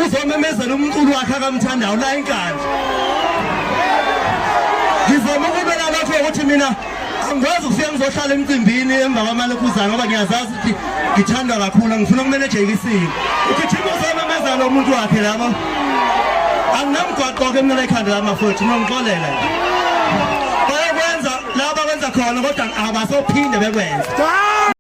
uzomemezela umculo wakhe akamthandayo la enkandla. Ngivuma ukubela lapho ukuthi mina angikwazi ukufika ngizohlala emcimbini emva kwamalokhuzana ngoba ngiyazazi ukuthi ngithandwa kakhulu, ngifuna ukumele ejekisini. Ugijima uzomemezela lo muntu wakhe lapho. Anginamgwaqo-ke mina la ekhanda lami mafowethu, ngixolela. Bayakwenza laba benza khona kodwa abasophinde bekwenza.